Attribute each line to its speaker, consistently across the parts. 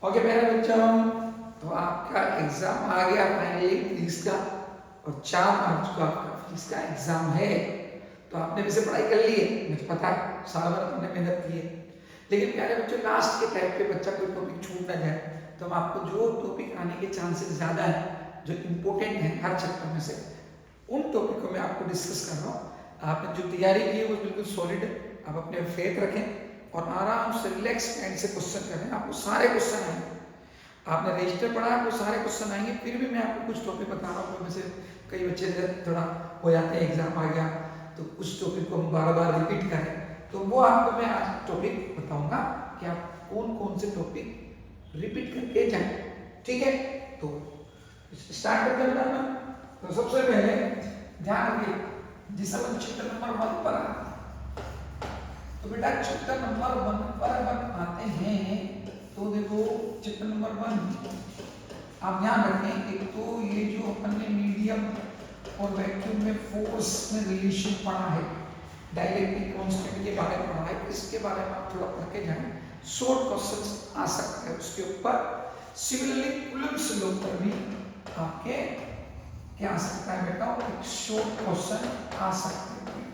Speaker 1: Okay मेरे बच्चों, तो आपका एग्जाम आ गया फाइनली फिजिक्स का, और 4 मार्च को आपका फिजिक्स का एग्जाम है। तो आपने वैसे पढ़ाई कर ली है, मुझे पता है, साल भर तुमने मेहनत की है। लेकिन प्यारे बच्चों, लास्ट के टाइम पे बच्चा कोई टॉपिक छूट ना जाए, तो हम आपको जो टॉपिक आने के चांसेस ज़्यादा है, जो इम्पोर्टेंट है हर चैप्टर में से, उन टॉपिक को मैं आपको डिस्कस कर रहा हूँ। आपने जो तैयारी की है वो बिल्कुल सॉलिड है, आप अपने फेथ रखें और आराम से रिलैक्स माइंड से क्वेश्चन करें। आपको सारे क्वेश्चन आएंगे, आपने रजिस्टर पढ़ा, आपको सारे क्वेश्चन आएंगे। फिर भी मैं आपको कुछ टॉपिक बता रहा हूँ, जैसे कई बच्चे थोड़ा हो जाते हैं, एग्जाम आ गया तो कुछ टॉपिक को हम बार बार रिपीट करें, तो वो आपको मैं आज टॉपिक बताऊंगा कि आप कौन कौन से टॉपिक रिपीट करके जाएं। ठीक है, तो स्टार्ट करते हैं बताना। तो सबसे पहले ध्यान रखिए, जिस अपन चैप्टर नंबर 1 पर तो बेटा चैप्टर नंबर 1 पर अपन आते हैं, तो देखो चैप्टर नंबर 1 आप ध्यान रखें। एक तो ये जो अपन ने मीडियम और वैक्यूम में फोर्स में रिलेशन पढ़ा है, डाइलेक्ट्रिक कांस्टेंट के बारे में पढ़ा है, इसके बारे में आप थोड़ा पढ़ के जाएं। शॉर्ट क्वेश्चंस आ सकते हैं उसके ऊपर। सिमिलरली कूलम्ब्स लॉ पर भी आपके क्या आ सकता है बेटा, एक शॉर्ट क्वेश्चन आ सकते हैं,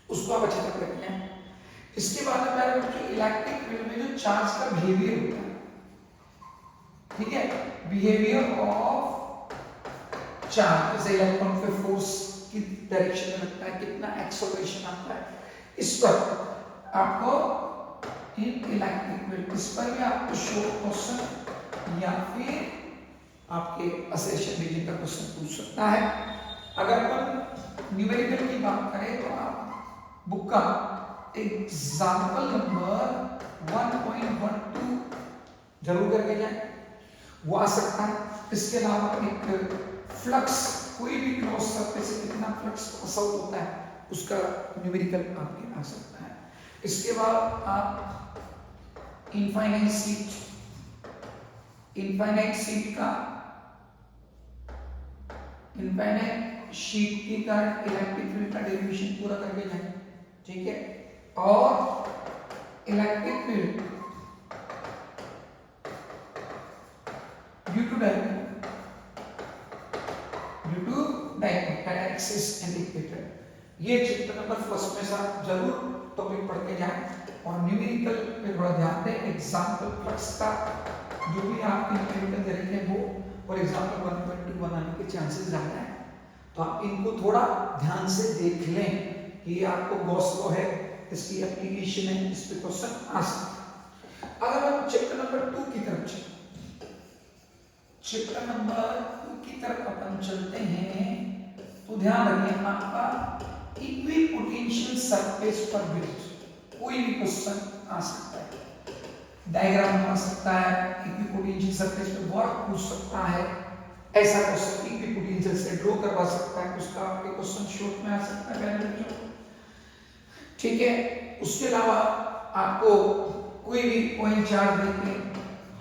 Speaker 1: उसको आप अच्छे से रखें। इसके बाद में मेरे बच्चों इलेक्ट्रिक फील्ड में जो चार्ज का बिहेवियर होता है, ठीक है, बिहेवियर ऑफ चार्ज, जैसे इलेक्ट्रॉन पे फोर्स की डायरेक्शन में लगता है, कितना एक्सेलरेशन आता है, इस पर आपको इन इलेक्ट्रिक फील्ड, इस पर भी आपको शॉर्ट क्वेश्चन या फिर आपके असेशन रीजन का क्वेश्चन पूछ सकता है। अगर अपन न्यूमेरिकल की बात करें तो आप बुक का एग्जाम्पल नंबर 1.12 जरूर करके जाए, वो आ सकता है। इसके अलावा एक फ्लक्स, कोई भी क्रॉस सरफेस से कितना फ्लक्स पास आउट होता है, उसका न्यूमेरिकल आपके आ सकता है। इसके बाद आप इनफाइनाइट शीट के कारण इलेक्ट्रिक फील्ड का डेरिवेशन पूरा करके जाए, ठीक है। और electric field due to dipole axis and equator, ये चैप्टर नंबर 1 में सर जरूर टॉपिक पढ़ के जाएं। और न्यूमेरिकल पे थोड़ा ध्यान दें, एग्जांपल फ्लक्स का जो भी आपके न्यूमेरिकल दे रहे हैं वो, और एग्जांपल 1.2 बनाने के चांसेस ज्यादा है, तो आप इनको थोड़ा ध्यान से देख लें कि ये आपको गॉस लॉ है, इसकी एप्लीकेशन है, इस पे क्वेश्चन आ सकता है। अगर हम चैप्टर नंबर 2 की तरफ चलें, चैप्टर नंबर 2 की तरफ अपन चलते हैं, तो ध्यान रखिए आपका इक्विपोटेंशियल सरफेस पर बेस्ड कोई भी क्वेश्चन आ सकता है, डायग्राम बना सकता है, इक्विपोटेंशियल सरफेस पे वर्क पूछ सकता है, ऐसा क्वेश्चन इक्विपोटेंशियल से ड्रॉ करवा सकता है, उसका आपके क्वेश्चन शॉर्ट में आ सकता है बच्चों, ठीक है। उसके अलावा आपको कोई भी पॉइंट चार्ज देके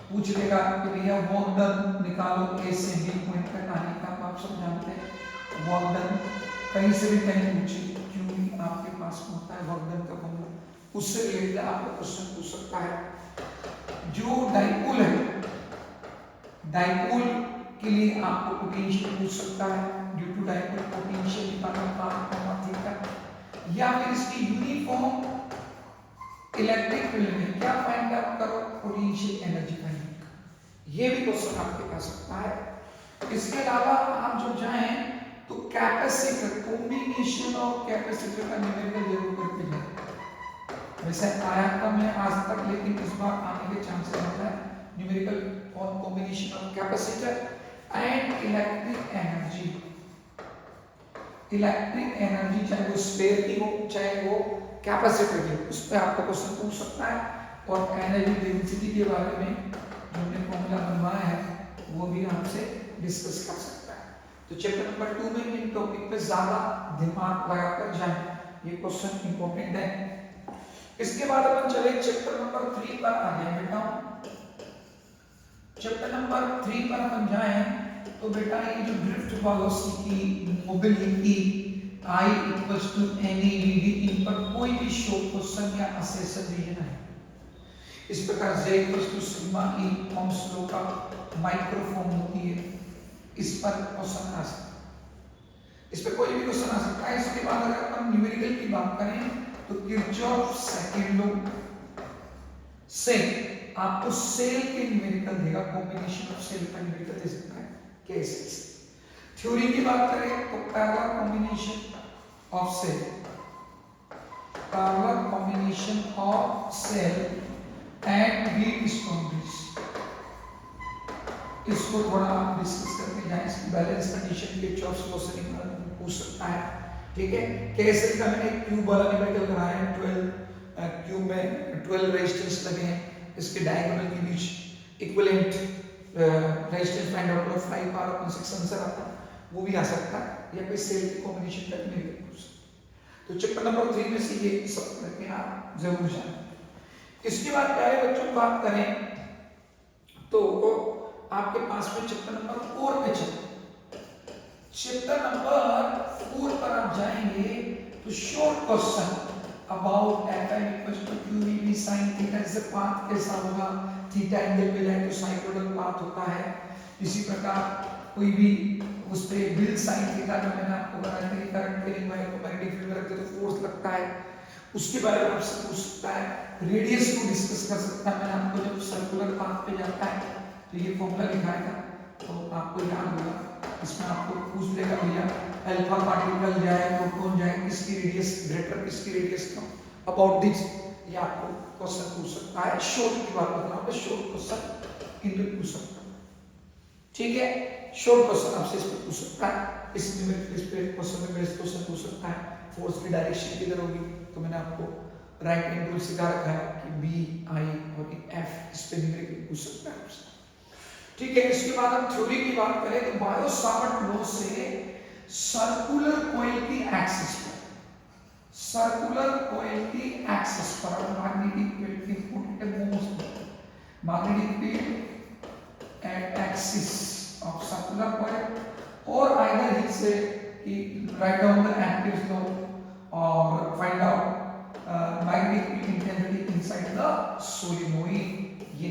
Speaker 1: पूछ लेगा कि भैया वर्क डन निकालो, ए से बी पॉइंट तक आने का, आप सब जानते हैं वर्क डन कहीं से भी कहीं पूछे, क्यों भी आपके पास होता है वर्क डन का फॉर्मूला, उससे रिलेटेड आपको क्वेश्चन पूछ सकता है। जो डाइपोल है, डाइपोल के लिए आपको पोटेंशियल पूछ सकता है, ड्यू टू डाइपोल पोटेंशियल निकालना का थीटा, या फिर इसकी यूनिफॉर्म इलेक्ट्रिक फील्ड में क्या फाइंड आउट करो, पोटेंशियल एनर्जी फाइंड, ये भी क्वेश्चन आपके पास सकता है। इसके अलावा आप जो जाएं तो कैपेसिटर, कॉम्बिनेशन ऑफ कैपेसिटर का न्यूमेरिकल जरूर करके जाएं। वैसे आया था मैं आज तक, लेकिन इस बार आने के चांसेस ज्यादा है। Numerical on combination of capacitor and electric energy, चाहे वो स्फीयर की हो चाहे वो कैपेसिटर की, उस पर आपका क्वेश्चन पूछ सकता है। और एनर्जी डेंसिटी के बारे में जो हमने फॉर्मूला बनवाया है वो भी आपसे डिस्कस कर सकता है। तो चैप्टर नंबर 2 में इन टॉपिक पे ज्यादा दिमाग लगाकर जाएं, ये क्वेश्चन इंपॉर्टेंट है। इसके बाद अपन चले चैप्टर नंबर 3 पर आ जाए बेटा। चैप्टर नंबर 3 पर अपन जाएं तो बेटा ये जो drift velocity, mobility, I equals to NAVD, इन पर कोई भी शॉर्ट क्वेश्चन या असेसन रीजन है। इस प्रकार Z equals to sigma E Ohm's law का माइक्रो फॉर्म होती है। इस पर क्वेश्चन आ सकता है, इस पर कोई भी क्वेश्चन आ सकता है। इसके बाद अगर अपन न्यूमेरिकल की बात करें तो किरचॉफ सेकंड लॉ से आपको सेल के न्यूमेरिकल देगा, कॉम्बिनेशन ऑफ सेल का न्यूमेरिकल दे सकता है केसेस। थ्योरी की बात करें तो parallel combination of cell, parallel combination of cell and वीट बाउंड्रीज, इसको थोड़ा आप डिस्कस करते जाएं। इसकी बैलेंस कंडीशन के चॉप्स लॉ से पूछ सकता है, ठीक है। केसेस का मैंने क्यूब वाला न्यूमेरिकल कराया है, 12 क्यूब में 12 रेजिस्टेंस लगे हैं, इसके डायगोनल के बीच इक्विवेलेंट रेजिस्टेंस फाइंड आउट करो, 5 पावर अपॉन 6 आंसर आता है, वो भी आ सकता है, या कोई सेल के कॉम्बिनेशन का न्यूमेरिकल पूछ सकता है। तो चैप्टर नंबर 3 में से ये सब करके आप जरूर जाएं। इसके बाद प्यारे बच्चों की बात करें तो आपके पास में चैप्टर नंबर 4 पे चलते, चैप्टर नंबर 4 पर आप जाएंगे तो short question about fm equals to qvb sin theta, इससे पाथ कैसा होगा, थीटा एंगल पे जाए तो साइक्लोइडल पाथ होता है। इसी प्रकार कोई भी उस पे बिल साइन थीटा का मैंने आपको बताया था कि करंट पे इलेक्ट्रोमैग्नेटिक फील्ड में रखते तो फोर्स लगता है, उसके बारे में आपसे पूछ सकता है। रेडियस को डिस्कस कर सकता है, मैंने आपको जब सर्कुलर पाथ पे जाता है तो ये फॉर्मूला लिखाया था, तो आपको याद होगा। इसमें आपको पूछ लेगा भैया अल्फा पार्टिकल जाए, प्रोटॉन जाए, किसकी रेडियस ग्रेटर, किसकी रेडियस कम, अबाउट दिस ये आपको क्वेश्चन पूछ सकता है। शॉर्ट की बात कर रहा हूं, शॉर्ट क्वेश्चन इनमें पूछ सकता है, ठीक है। शॉर्ट क्वेश्चन आपसे इस पे पूछ सकता है, इस पे क्वेश्चन में बेस्ट क्वेश्चन पूछ सकता है। फोर्स की डायरेक्शन किधर होगी, तो मैंने आपको राइट हैंड रूल सिखा रखा है कि बी आई और एफ, इस पे न्यूमेरिकल पूछ सकता है आपसे, ठीक है। इसके बाद हम थ्योरी की बात करें तो बायो-सावर्ट लॉ से सर्कुलर कॉइल की एक्सिस पर, सर्कुलर कॉइल की एक्सिस पर मैग्नेटिक फील्ड की important magnetic field at axis of circular coil, और आइदर ही से कि write down the Ampere's law और find out magnetic intensity inside the solenoid. ये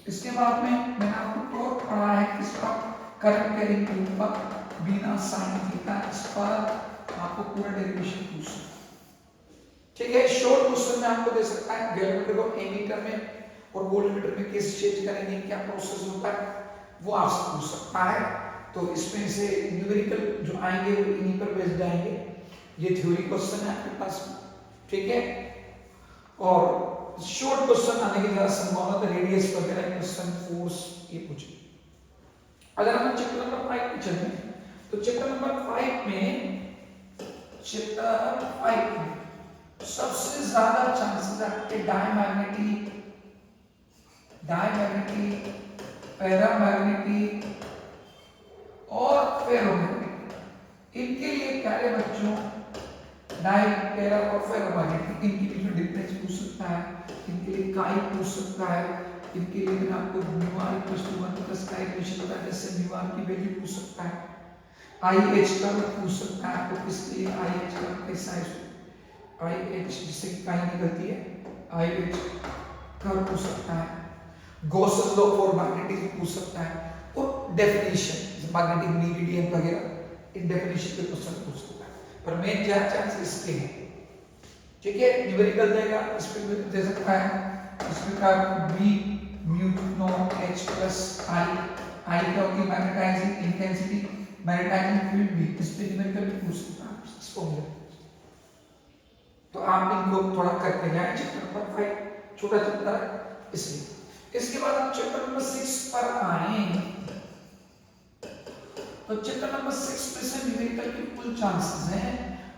Speaker 1: इसके बाद में मैंने आपको टॉर्क पढ़ा है किसका, करंट कैरिंग ट्यूब पर बिना साइन थीटा, इस पर आपको पूरा डेरिवेशन पूछ सकता है, ठीक है। शॉर्ट क्वेश्चन में आपको दे सकता है गैल्वेमीटर को एमीटर में और वोल्टमीटर में कैसे चेंज करेंगे, क्या प्रोसेस होता है, वो आपसे पूछ सकता है। तो इसमें से न्यूमेरिकल जो आएंगे वो इन्हीं पर बेस्ड आएंगे। ये थ्योरी क्वेश्चन है आपके पास, ठीक है। और शॉर्ट क्वेश्चन आने की ज्यादा संभावना है, रेडियस वगैरह क्वेश्चन, फोर्स ये पूछे। अगर हम चैप्टर नंबर 5 में चलें तो चैप्टर नंबर 5 में, चैप्टर 5 में सबसे ज्यादा चांसेस आपके डायमैग्नेटिक, पैरामैग्नेटिक और फेरोमैग्नेटिक, इनके लिए प्यारे बच्चों डाई, पैरा और फेरोमैग्नेटिक, इनके बीच में डिफरेंस पूछ सकता है, इनके लिए काई पूछ सकता है, इनके लिए मैंने आपको mu equals to 1 plus chi equation बताया, जैसे म्यू की वैल्यू पूछ सकता है। आईएच का पूछ सकता है आपको, किसके लिए आईएच का कैसा है, आईएच जिससे काई निकलती है, आईएच का पूछ सकता है। गॉसेस लॉ फॉर मैग्नेटिज्म पूछ सकता है, और डेफिनेशन मैग्नेटिक मीडियम वगैरह इन डेफिनेशन के क्वेश्चन पूछ सकता है। पर मेन क्या चांस इसके हैं, ठीक है। न्यूमेरिकल देगा, इस पे भी दे सकता है, इसमें का b mu naught h plus i, i का होगी मैग्नेटाइजिंग इंटेंसिटी, मैग्नेटाइजिंग फील्ड भी, इस पे न्यूमेरिकल भी पूछ सकता है इस फॉर्मूले। तो आप इनको थोड़ा करके जाएं। चैप्टर नंबर 5 छोटा चैप्टर है इसलिए। इसके बाद हम चैप्टर नंबर 6 पर आए तो चैप्टर नंबर 6 में से न्यूमेरिकल के फुल चांसेस हैं,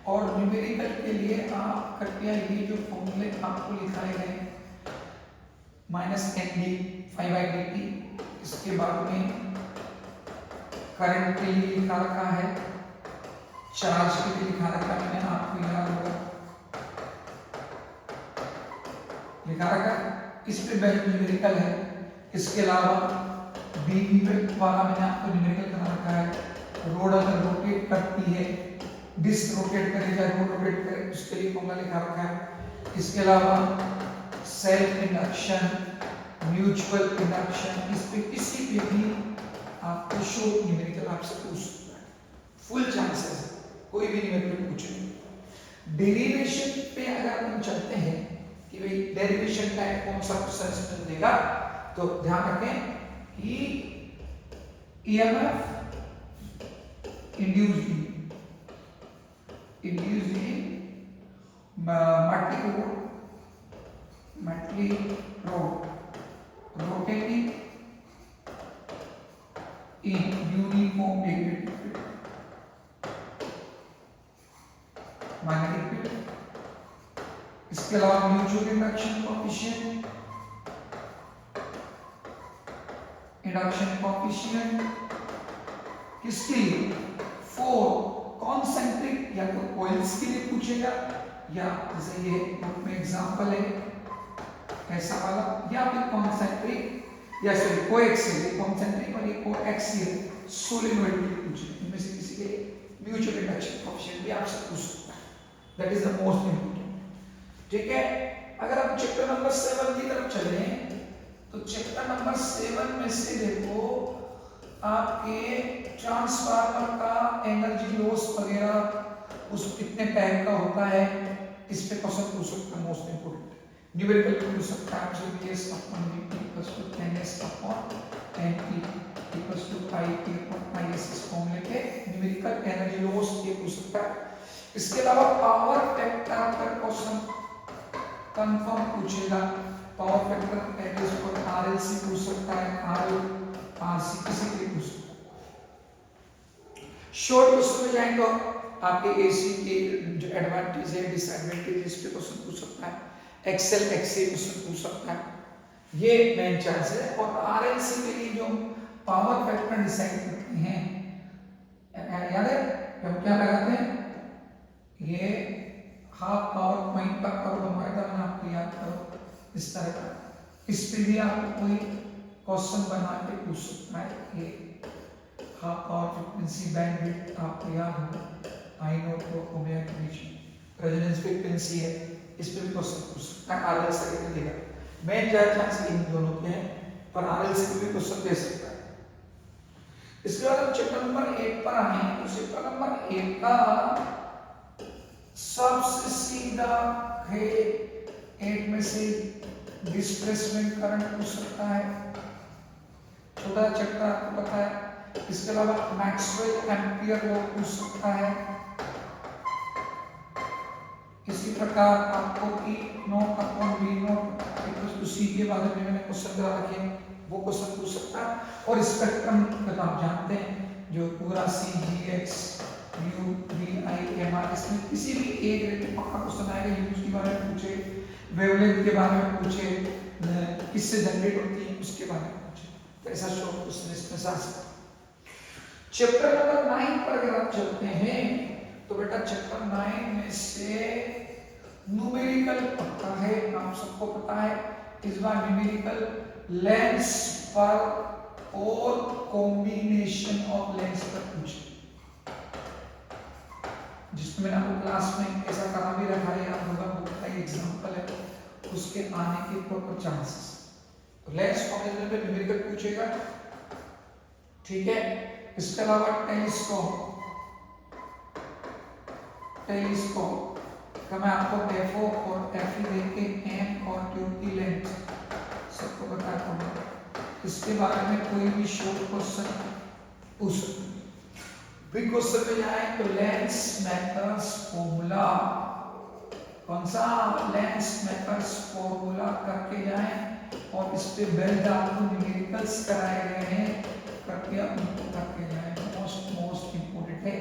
Speaker 1: और न्यूमेरिकल के लिए आप कृपया ये जो फॉर्मूले आपको लिखाए गए -nd 5/dt, इसके बाद में करंट के लिए लिखा रखा है, चार्ज के लिए लिखा रखा है, मैंने आपको याद होगा लिखा रखा है, इस पे बेस्ट न्यूमेरिकल है। इसके अलावा बी वाला मैंने आपको न्यूमेरिकल बना रखा है। रोड अगर रोटेट करती है, डिस्क रोटेट करे या रोड रोटेट करे, उसके लिए फॉर्मूला लिखा रखा है। इसके अलावा सेल्फ इंडक्शन म्यूचुअल इंडक्शन, इस पे किसी पे भी आपको शॉर्ट न्यूमेरिकल आपसे पूछ सकता है, फुल चांसेस है, कोई भी न्यूमेरिकल पूछे। डेरिवेशन पे अगर हम चलते हैं कि भाई डेरिवेशन टाइप कौन सा क्वेश्चन देगा, तो ध्यान रखें कि EMF induced in Matley road rotating in uniform magnetic field, इसके अलावा म्यूचुअल इंडक्शन कोएफिशिएंट, किसके लिए, फॉर कॉन्सेंट्रिक, या तो कॉइल्स के लिए पूछेगा, या जैसे ये बुक में एग्जांपल है ऐसा वाला, या फिर कॉन्सेंट्रिक या सॉरी कोएक्सियल, कॉन्सेंट्रिक और ये कोएक्सियल सोलेनोइड के लिए पूछेगा, इनमें से किसी के म्यूचुअल इंडक्शन कोएफिशिएंट भी आपसे पूछ सकता है, that is the most important. ठीक है, अगर हम चैप्टर नंबर 7 की तरफ चले तो चैप्टर नंबर 7 में से देखो आपके ट्रांसफार्मर का एनर्जी लॉस वगैरह उस कितने टाइप का होता है, इस पे क्वेश्चन पूछ सकता है, मोस्ट इंपोर्टेंट न्यूमेरिकल पूछ सकता है आपसे, Vs upon Vt equals to Ns upon Nt equals to It upon Is, इस फॉर्मूले के न्यूमेरिकल एनर्जी लॉस ये पूछ सकता है। इसके अलावा पावर फैक्टर का क्वेश्चन कंफर्म पूछेगा, पावर फैक्टर एवरेज पर RLC पूछ सकता है, RC किसी के लिए पूछ सकता है। शॉर्ट क्वेश्चन में जाएंगे तो आपके AC के जो एडवांटेज है डिसएडवांटेज इस पे क्वेश्चन पूछ सकता है, एक्सेल एक्से क्वेश्चन पूछ सकता है, ये मेन चांस है। और RLC के लिए जो पावर फैक्टर डिसाइड करते हैं, याद है हम क्या लगाते हैं, ये हाफ पावर पॉइंट का कर्व हमारा था, मैंने आपको याद करो इस तरह का, इस पे भी आपको कोई क्वेश्चन बना के पूछ सकता है। ये हाफ पावर फ्रीक्वेंसी बैंडविड्थ आपको याद होगा, आई नॉट को ओमेगा के बीच में रेजोनेंस फ्रीक्वेंसी है, इस पे भी क्वेश्चन पूछ सकता है, RLC के लिए देगा। मेन ज्यादा चांस इन दोनों के हैं, पर RLC को भी क्वेश्चन दे सकता है। इसके बाद हम चैप्टर नंबर 8 पर आए, तो चैप्टर नंबर 8 का सबसे सीधा है 8 में से डिस्प्लेसमेंट करंट पूछ सकता है, छोटा चैप्टर आपको पता है। इसके अलावा मैक्सवेल एम्पियर लॉ पूछ सकता है। इसी प्रकार आपको E not upon V not equals to C के बारे में मैंने क्वेश्चन करा रखे हैं, वो क्वेश्चन पूछ सकता है। और स्पेक्ट्रम का आप जानते हैं, जो पूरा C G X U V I M R, इसमें किसी भी एक रिलेटेड पक्का क्वेश्चन आएगा, यूज के बारे में पूछे, वेवलेंथ के बारे में पूछे, किससे जनरेट होती है उसके बारे में पूछे, तो ऐसा शॉर्ट क्वेश्चन इसमें आ सकता है। चैप्टर नंबर 9 पर अगर आप चलते हैं तो बेटा चैप्टर 9 में से न्यूमेरिकल पक्का है, आप सबको पता है। इस बार न्यूमेरिकल लेंस पर और कॉम्बिनेशन ऑफ लेंस पर पूछे, जिसमें मैंने आपको क्लास में ऐसा करा भी रखा है, आप होगा बुक का एग्जांपल है, उसके आने के प्रॉपर चांसेस। तो लेंस कॉम्बिनेशन पे न्यूमेरिकल पूछेगा, ठीक है। इसके अलावा टेलीस्कोप का मैं आपको FO और FE देके M और ट्यूब की लेंथ सबको बताता हूँ, इसके बारे में कोई भी शॉर्ट क्वेश्चन पूछ सकते हैं। बिग क्वेश्चन में जाए तो लेंस मेथड्स फॉर्मूला, कौन सा लेंस मेथड्स फॉर्मूला करके जाए, और इस पे बेल्ट आपको न्यूमेरिकल्स कराए गए हैं, कृपया उनको करके जाए, मोस्ट इंपोर्टेंट है।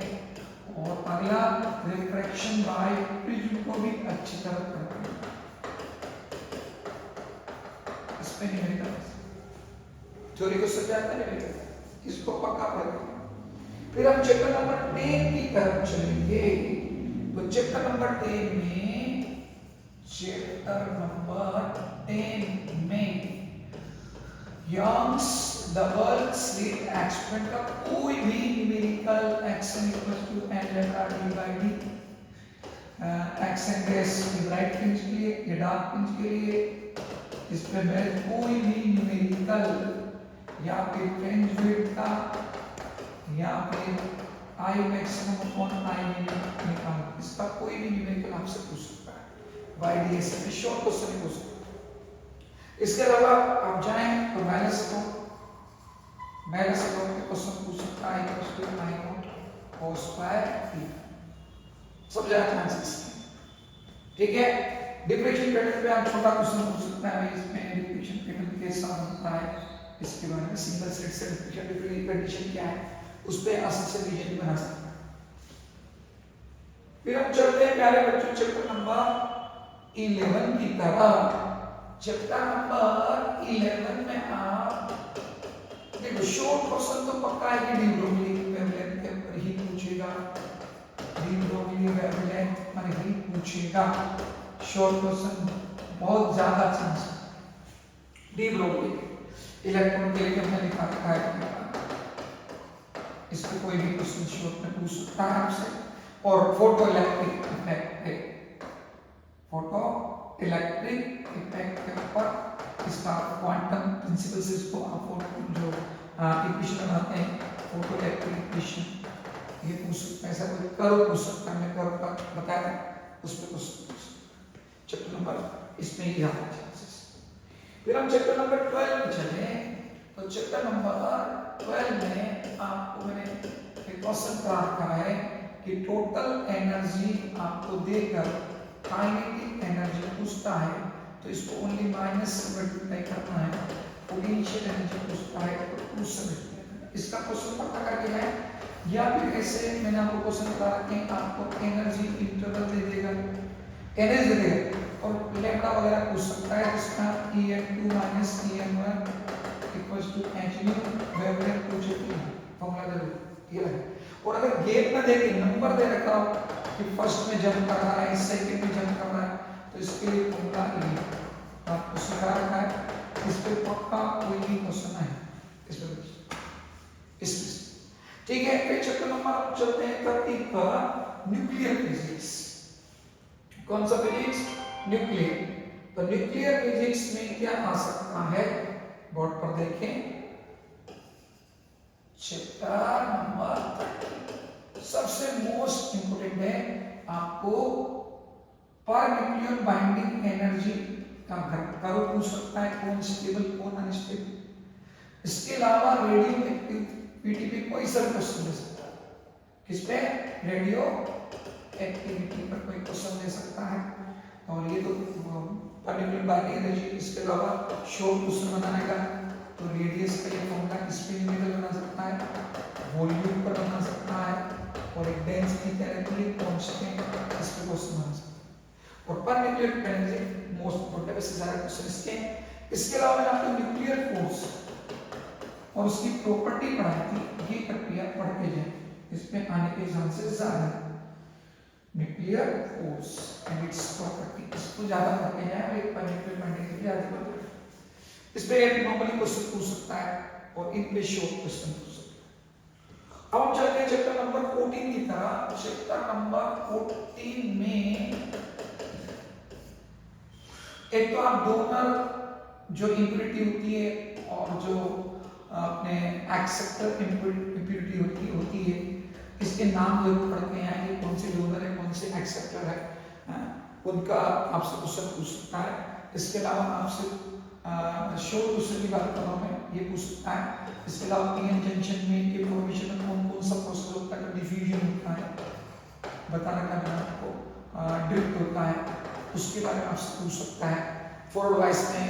Speaker 1: और अगला रिफ्रैक्शन बाय प्रिज्म को भी अच्छी तरह करके इस पे न्यूमेरिकल्स थ्योरी को समझाता है न्यूमेरिकल, इसको पक्का पढ़ेंगे। फिर हम चैप्टर नंबर 10 की तरफ चलेंगे। तो चैप्टर नंबर 10 में यंग्स डबल स्लिट एक्सपेरिमेंट का कोई भी numerical action equals to n लेटा d by d, action dash bright fringe के लिए या डार्क फ्रिंज के लिए इसमें मैं कोई भी न्यूमेरिकल या फिर फ्रेंच विड्थ का या फिर I maximum upon I limit निकाल, इसका कोई भी न्यूमेरिकल आपसे पूछ सकता है YDS में, शॉर्ट क्वेश्चन पूछ सकता है। इसके अलावा आप जाएं तो माइनस को क्वेश्चन पूछ सकता है I not cos square theta, सब जगह चांसेस हैं, ठीक है। डिफरेंशियल पैटर्न पे आप छोटा क्वेश्चन पूछ सकता है, इसमें डिफरेंशियल पैटर्न के साथ होता है, इसके बारे में सिंगल सेट से डिफरेंशियल कंडीशन क्या है उस पे आसान से रीजन बना सकता है। फिर हम चलते हैं प्यारे बच्चों चैप्टर नंबर 11 की तरह। चैप्टर नंबर 11 में आप देखो शॉर्ट क्वेश्चन तो पक्का है कि डी ब्रोगली वेवलेंथ के ऊपर ही पूछेगा, डी ब्रोगली वेवलेंथ पर ही पूछेगा शॉर्ट क्वेश्चन, बहुत ज्यादा चांस डी ब्रोगली इलेक्ट्रॉन के लिए हमने लिखा रखा है, इस पे कोई भी क्वेश्चन शॉर्ट में पूछ सकता है आपसे। और फोटो इलेक्ट्रिक इफेक्ट के ऊपर इसका क्वांटम प्रिंसिपल से इसको आप जो इक्वेशन बनाते हैं फोटो इलेक्ट्रिक इक्वेशन, ये पूछ सकते हैं, ऐसा कोई कर्व पूछ सकता है, मैं कर्व का बताया उस पे कुछ चैप्टर नंबर इसमें ही आता है। फिर हम चैप्टर नंबर 12 में चले, तो चैप्टर नंबर 12 में आपको मैंने एक क्वेश्चन करा रखा है कि टोटल एनर्जी आपको देकर काइनेटिक एनर्जी पूछता है, तो इसको ओनली माइनस से मल्टीप्लाई करना है, पोटेंशियल एनर्जी पूछता है तो उस समय इसका क्वेश्चन पता करके है, या फिर ऐसे मैंने आपको क्वेश्चन बता रखे हैं, आपको एनर्जी इंटरवल दे देगा, एनर्जी दे देगा और लैम्डा वगैरह पूछ सकता है, जिसका En2 - En1 = hν वेवलेंथ पूछे तो फॉर्मूला दे दो, ये लगे। और अगर गैप ना देके नंबर दे रखा हो कि फर्स्ट में जंप कर रहा है, सेकंड में जंप कर रहा है, तो इसके लिए फॉर्मूला ये आपको सिखा रखा है, इस पे पक्का कोई भी क्वेश्चन है इसमें, ठीक है। फिर चैप्टर नंबर चलते हैं 30 पर, न्यूक्लियर फिजिक्स। कौन सा फिजिक्स? न्यूक्लियर। तो न्यूक्लियर फिजिक्स में क्या आ सकता है, बोर्ड पर देखें, चैप्टर नंबर सबसे मोस्ट इंपोर्टेंट है, आपको पर न्यूक्लियर बाइंडिंग एनर्जी का कर्व पूछ सकता है, कौन स्टेबल कौन अनस्टेबल। इसके अलावा रेडियो एक्टिविटी पे कोई सा क्वेश्चन दे सकता है, किस पे? रेडियो एक्टिविटी पर कोई क्वेश्चन दे सकता है। और ये तो पर न्यूक्लियर बाइंडिंग एनर्जी, इसके अलावा शॉर्ट क्वेश्चन बनाएगा तो रेडियस का ये फॉर्मूला किस पे न्यूमेरिकल बना सकता है, वॉल्यूम पर बना सकता है, और एक डेंसिटी कैरेक्टरिस्टिक कांस्टेंट इस पे क्वेश्चन बना सकता है। और पर न्यूक्लियर एनर्जी मोस्ट इंपोर्टेंट वैसे सारे क्वेश्चन इसके। इसके अलावा मैंने आपको न्यूक्लियर फोर्स और उसकी प्रॉपर्टी पढ़ाई थी, ये प्रक्रिया पढ़ के जाए, इसमें आने के चांसेस ज्यादा है। Nuclear force and it's property, इसको ज्यादा पढ़ के जाए और एक पर न्यूक्लियर बाइंडिंग के लिए आगे बढ़, इस पे एक नॉर्मली क्वेश्चन पूछ सकता है और इन पे शॉर्ट क्वेश्चन पूछ सकता है। अब हम चलते हैं चैप्टर नंबर 14 की तरह। चैप्टर नंबर 14 में एक तो आप डोनर जो इंप्योरिटी होती है और जो अपने एक्सेप्टर इंप्योरिटी होती है, इसके नाम जरूर पढ़ के आएंगे, कौन से डोनर है कौन से एक्सेप्टर है, उनका आपसे क्वेश्चन पूछ सकता है। इसके अलावा आपसे शॉर्ट क्वेश्चन की बात कर रहा हूं मैं, ये पूछ सकता है। इसके अलावा पीएन जंक्शन में इंफॉर्मेशन में कौन कौन सा प्रोसेस होता है, डिफ्यूजन होता है, बता रखा है आपको, ड्रिफ्ट होता है, उसके बारे में आपसे पूछ सकता है। फॉरवर्ड वाइस में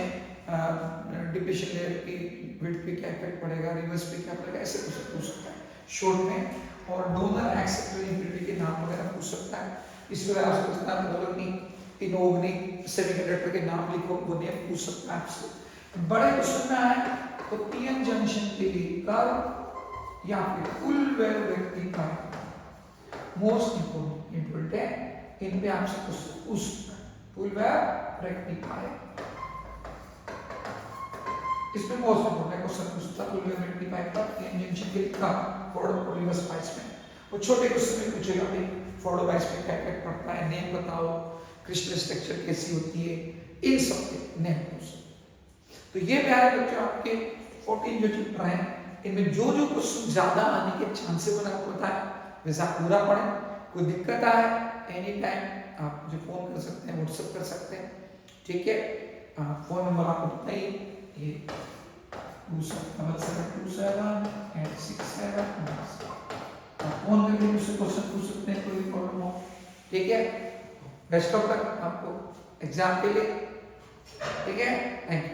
Speaker 1: डिप्लेशन लेयर की विड्थ पे क्या इफेक्ट पड़ेगा, रिवर्स पे क्या पड़ेगा, ऐसे पूछ सकता है शॉर्ट में। और डोनर एक्सेप्टर इंप्योरिटी के नाम वगैरह पूछ सकता है। इस वजह आपसे पूछता है मोलर्निक, इनऑर्गेनिक सेमीकंडक्टर के नाम लिखो, वो नेम पूछ सकता है आपसे। बड़े क्वेश्चन में आए तो पीएन जंक्शन के लिए कर्व या फिर full wave rectifier most important है, इन पे आपसे क्वेश्चन पूछ सकता है। फुल वेव रेक्टिफायर इसमें मोस्ट इंपोर्टेंट क्वेश्चन पूछता है, फुल वेव रेक्टिफायर का पीएन जंक्शन के लिए कर्व फॉरवर्ड और रिवर्स बाइस में। वो छोटे क्वेश्चन में पूछेगा भाई फॉरवर्ड बाइस में क्या इफेक्ट पड़ता है, नेम बताओ, क्रिस्टल स्ट्रक्चर कैसी होती है, इन सब के नेम पूछ सकते हैं। तो ये प्यारे बच्चों आपके 14 जो चैप्टर हैं, इनमें जो जो क्वेश्चन ज्यादा आने के चांसेस बना आपको पता है, वैसे आप पूरा पढ़ें। कोई दिक्कत आए एनी टाइम आप मुझे फोन कर सकते हैं, व्हाट्सएप कर सकते हैं, ठीक है। फोन नंबर आपको बताइए, ये 2727 आप फोन करके मुझसे क्वेश्चन पूछ सकते हैं, कोई भी प्रॉब्लम हो, ठीक है। बेस्ट ऑफ लक आपको एग्जाम के लिए, ठीक है। Thank you.